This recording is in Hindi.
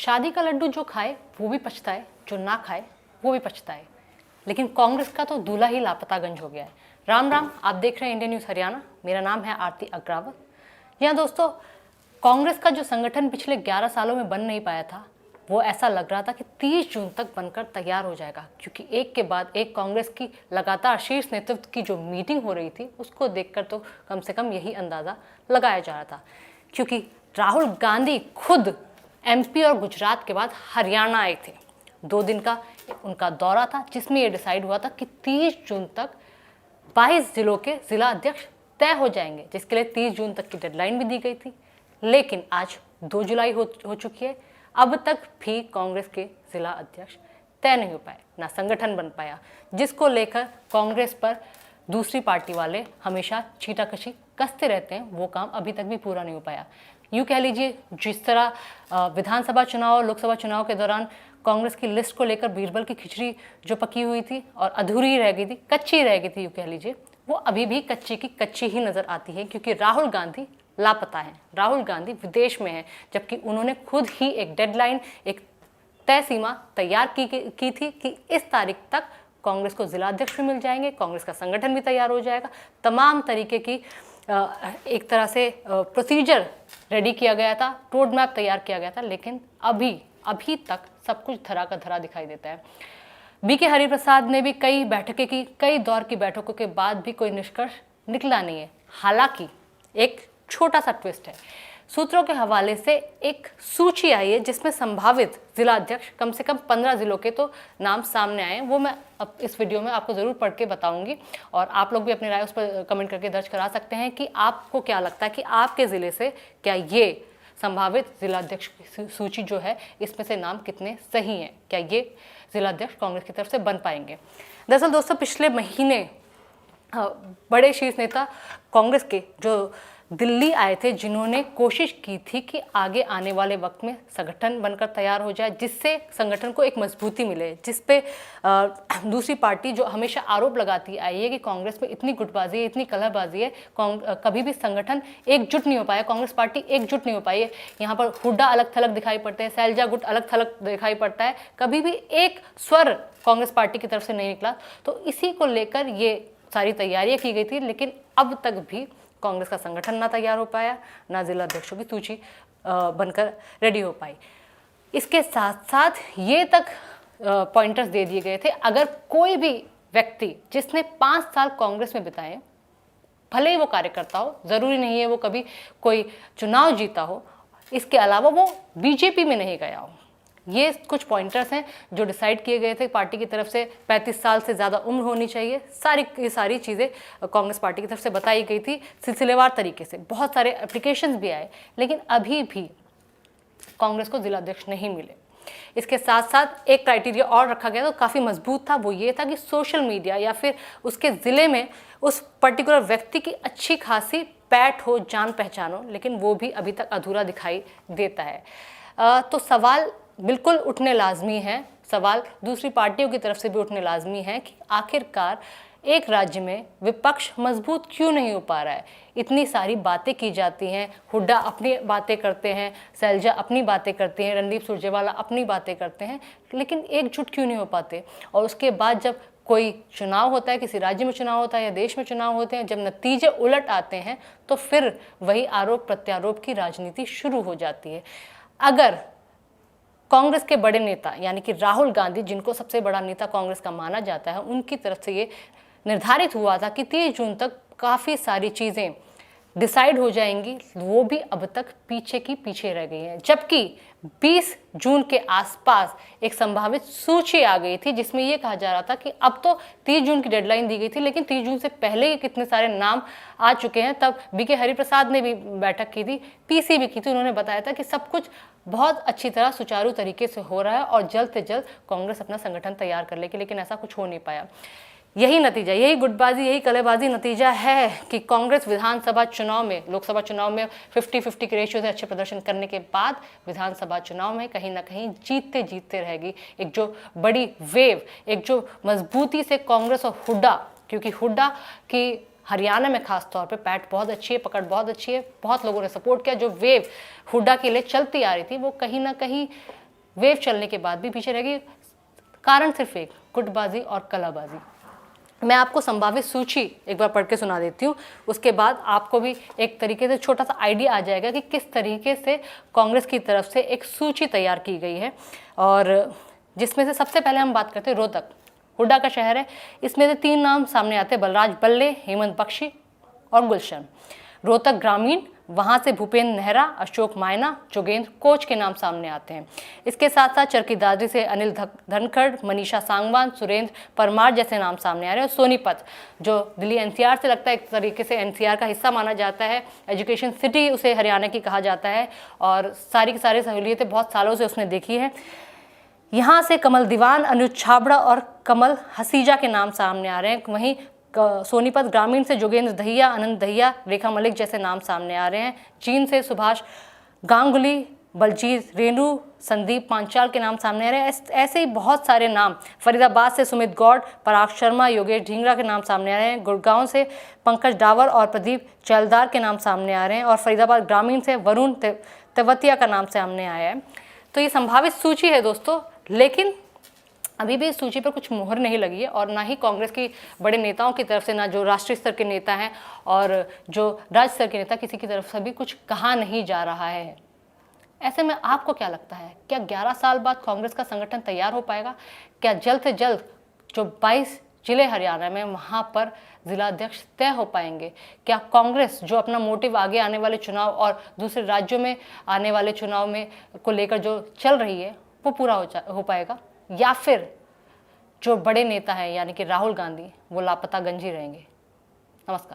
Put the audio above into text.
शादी का लड्डू जो खाए वो भी पछताए, जो ना खाए वो भी पछताए। लेकिन कांग्रेस का तो दूल्हा ही लापतागंज हो गया है। राम राम, आप देख रहे हैं इंडियन न्यूज़ हरियाणा। मेरा नाम है आरती अग्रावत। यहाँ दोस्तों, कांग्रेस का जो संगठन पिछले 11 सालों में बन नहीं पाया था, वो ऐसा लग रहा था कि 30 जून तक बनकर तैयार हो जाएगा, क्योंकि एक के बाद एक कांग्रेस की लगातार शीर्ष नेतृत्व की जो मीटिंग हो रही थी उसको देखकर तो कम से कम यही अंदाज़ा लगाया जा रहा था। क्योंकि राहुल गांधी खुद एमपी और गुजरात के बाद हरियाणा आए थे। 2 दिन का उनका दौरा था, जिसमें ये डिसाइड हुआ था कि 30 जून तक 22 जिलों के जिला अध्यक्ष तय हो जाएंगे, जिसके लिए 30 जून तक की डेडलाइन भी दी गई थी। लेकिन आज 2 जुलाई हो चुकी है, अब तक भी कांग्रेस के जिला अध्यक्ष तय नहीं हो पाए, ना संगठन बन पाया, जिसको लेकर कांग्रेस पर दूसरी पार्टी वाले हमेशा छींटाकशी कसते रहते हैं। वो काम अभी तक भी पूरा नहीं हो पाया। यूँ कह लीजिए, जिस तरह विधानसभा चुनाव और लोकसभा चुनाव के दौरान कांग्रेस की लिस्ट को लेकर बीरबल की खिचड़ी जो पकी हुई थी और अधूरी रह गई थी, कच्ची रह गई थी, यूँ कह लीजिए, वो अभी भी कच्ची की कच्ची ही नजर आती है, क्योंकि राहुल गांधी लापता है। राहुल गांधी विदेश में है, जबकि उन्होंने खुद ही एक डेडलाइन, एक तय सीमा तैयार की थी कि इस तारीख तक कांग्रेस को जिला अध्यक्ष भी मिल जाएंगे, कांग्रेस का संगठन भी तैयार हो जाएगा। तमाम तरीके की एक तरह से प्रोसीजर रेडी किया गया था, रोड मैप तैयार किया गया था। लेकिन अभी तक सब कुछ धरा का धरा दिखाई देता है। बीके हरिप्रसाद ने भी कई बैठकें की, कई दौर की बैठकों के बाद भी कोई निष्कर्ष निकला नहीं है। हालांकि एक छोटा सा ट्विस्ट है। सूत्रों के हवाले से एक सूची आई है जिसमें संभावित जिला अध्यक्ष कम से कम 15 जिलों के तो नाम सामने आए हैं। वो मैं अब इस वीडियो में आपको ज़रूर पढ़ के बताऊंगी, और आप लोग भी अपनी राय उस पर कमेंट करके दर्ज करा सकते हैं कि आपको क्या लगता है कि आपके ज़िले से क्या ये संभावित जिला अध्यक्ष की सूची जो है, इसमें से नाम कितने सही हैं, क्या ये जिला अध्यक्ष कांग्रेस की तरफ से बन पाएंगे। दरअसल दोस्तों, पिछले महीने बड़े शीर्ष नेता कांग्रेस के जो दिल्ली आए थे, जिन्होंने कोशिश की थी कि आगे आने वाले वक्त में संगठन बनकर तैयार हो जाए, जिससे संगठन को एक मजबूती मिले, जिस पे दूसरी पार्टी जो हमेशा आरोप लगाती आई है कि कांग्रेस में इतनी गुटबाजी है, इतनी कलहबाजी है, कभी भी संगठन एकजुट नहीं हो पाया, कांग्रेस पार्टी एकजुट नहीं हो पाई है। यहाँ पर हुड्डा अलग थलग दिखाई पड़ते हैं, सैलजा गुट अलग थलग दिखाई पड़ता है, कभी भी एक स्वर कांग्रेस पार्टी की तरफ से नहीं निकला। तो इसी को लेकर ये सारी तैयारियां की गई थी, लेकिन अब तक भी कांग्रेस का संगठन ना तैयार हो पाया, ना जिला अध्यक्षों की सूची बनकर रेडी हो पाई। इसके साथ साथ ये तक पॉइंटर्स दे दिए गए थे, अगर कोई भी व्यक्ति जिसने 5 साल कांग्रेस में बिताए, भले ही वो कार्यकर्ता हो, ज़रूरी नहीं है वो कभी कोई चुनाव जीता हो, इसके अलावा वो बीजेपी में नहीं गया हो, ये कुछ पॉइंटर्स हैं जो डिसाइड किए गए थे पार्टी की तरफ से। 35 साल से ज़्यादा उम्र होनी चाहिए, ये सारी चीज़ें कांग्रेस पार्टी की तरफ से बताई गई थी सिलसिलेवार तरीके से। बहुत सारे एप्लीकेशंस भी आए, लेकिन अभी भी कांग्रेस को जिला अध्यक्ष नहीं मिले। इसके साथ साथ एक क्राइटेरिया और रखा गया, तो काफ़ी मजबूत था, वो ये था कि सोशल मीडिया या फिर उसके ज़िले में उस पर्टिकुलर व्यक्ति की अच्छी खासी पैठ हो, जान पहचान हो, लेकिन वो भी अभी तक अधूरा दिखाई देता है। तो सवाल बिल्कुल उठने लाजमी है, सवाल दूसरी पार्टियों की तरफ से भी उठने लाजमी है कि आखिरकार एक राज्य में विपक्ष मजबूत क्यों नहीं हो पा रहा है। इतनी सारी बातें की जाती हैं, हुड्डा अपनी बातें करते हैं, सैलजा अपनी बातें करते हैं, रणदीप सुरजेवाला अपनी बातें करते हैं, लेकिन एकजुट क्यों नहीं हो पाते। और उसके बाद जब कोई चुनाव होता है, किसी राज्य में चुनाव होता है या देश में चुनाव होते हैं, जब नतीजे उलट आते हैं तो फिर वही आरोप प्रत्यारोप की राजनीति शुरू हो जाती है। अगर कांग्रेस के बड़े नेता यानी कि राहुल गांधी, जिनको सबसे बड़ा नेता कांग्रेस का माना जाता है, उनकी तरफ से ये निर्धारित हुआ था कि 30 जून तक काफ़ी सारी चीज़ें डिसाइड हो जाएंगी, वो भी अब तक पीछे की पीछे रह गई हैं। जबकि 20 जून के आसपास एक संभावित सूची आ गई थी, जिसमें ये कहा जा रहा था कि अब तो 30 जून की डेडलाइन दी गई थी, लेकिन 30 जून से पहले ही कितने सारे नाम आ चुके हैं। तब बीके हरिप्रसाद ने भी बैठक की थी, पीसी भी की थी, उन्होंने बताया था कि सब कुछ बहुत अच्छी तरह सुचारू तरीके से हो रहा है और जल्द से जल्द कांग्रेस अपना संगठन तैयार कर लेगी, लेकिन ऐसा कुछ हो नहीं पाया। यही नतीजा, यही गुटबाजी, यही कलेबाजी नतीजा है कि कांग्रेस विधानसभा चुनाव में, लोकसभा चुनाव में 50-50 के रेशियो से अच्छे प्रदर्शन करने के बाद विधानसभा चुनाव में कहीं ना कहीं जीतते जीतते रहेगी। एक जो बड़ी वेव, एक जो मजबूती से कांग्रेस और हुड्डा, क्योंकि हुड्डा की हरियाणा में खास तौर पे पैठ बहुत अच्छी है, पकड़ बहुत अच्छी है, बहुत लोगों ने सपोर्ट किया, जो वेव हुड्डा के लिए चलती आ रही थी, वो कहीं ना कहीं वेव चलने के बाद भी पीछे रहेगी। कारण सिर्फ एक, गुटबाजी और कलाबाजी। मैं आपको संभावित सूची एक बार पढ़ के सुना देती हूँ, उसके बाद आपको भी एक तरीके से छोटा सा आइडिया आ जाएगा कि किस तरीके से कांग्रेस की तरफ से एक सूची तैयार की गई है। और जिसमें से सबसे पहले हम बात करते हैं रोहतक, हुड्डा का शहर है। इसमें से 3 नाम सामने आते हैं, बलराज बल्ले, हेमंत बख्शी और गुलशन। रोहतक ग्रामीण, वहाँ से भूपेंद्र नेहरा, अशोक मायना, जोगेंद्र कोच के नाम सामने आते हैं। इसके साथ साथ चरखी दादरी से अनिल धनखड़, मनीषा सांगवान, सुरेंद्र परमार जैसे नाम सामने आ रहे हैं। और सोनीपत जो दिल्ली एनसीआर से लगता है, एक तरीके से एनसीआर का हिस्सा माना जाता है, एजुकेशन सिटी उसे हरियाणा की कहा जाता है और सारी की सारी सहूलियतें बहुत सालों से उसने देखी है। यहाँ से कमल दीवान, अनुज छाबड़ा और कमल हसीजा के नाम सामने आ रहे हैं। वहीं सोनीपत ग्रामीण से जोगेंद्र दहिया, आनंद दहिया, रेखा मलिक जैसे नाम सामने आ रहे हैं। चीन से सुभाष गांगुली, बलजीत रेणु, संदीप पांचाल के नाम सामने आ रहे हैं। ऐसे ही बहुत सारे नाम। फरीदाबाद से सुमित गौड़, पराग शर्मा, योगेश ढींगरा के नाम सामने आ रहे हैं। गुड़गांव से पंकज डावर और प्रदीप चैलदार के नाम सामने आ रहे हैं। और फरीदाबाद ग्रामीण से वरुण तेवतिया का नाम सामने आया है। तो ये संभावित सूची है दोस्तों, लेकिन अभी भी इस सूची पर कुछ मुहर नहीं लगी है और ना ही कांग्रेस की बड़े नेताओं की तरफ से, ना जो राष्ट्रीय स्तर के नेता हैं और जो राज्य स्तर के नेता, किसी की तरफ से भी कुछ कहा नहीं जा रहा है। ऐसे में आपको क्या लगता है, क्या 11 साल बाद कांग्रेस का संगठन तैयार हो पाएगा? क्या जल्द से जल्द जो 22 जिले हरियाणा में, वहाँ पर जिलाध्यक्ष तय हो पाएंगे? क्या कांग्रेस जो अपना मोटिव आगे आने वाले चुनाव और दूसरे राज्यों में आने वाले चुनाव में को लेकर जो चल रही है वो पूरा हो पाएगा, या फिर जो बड़े नेता हैं यानी कि राहुल गांधी वो लापता गंज ही रहेंगे? नमस्कार।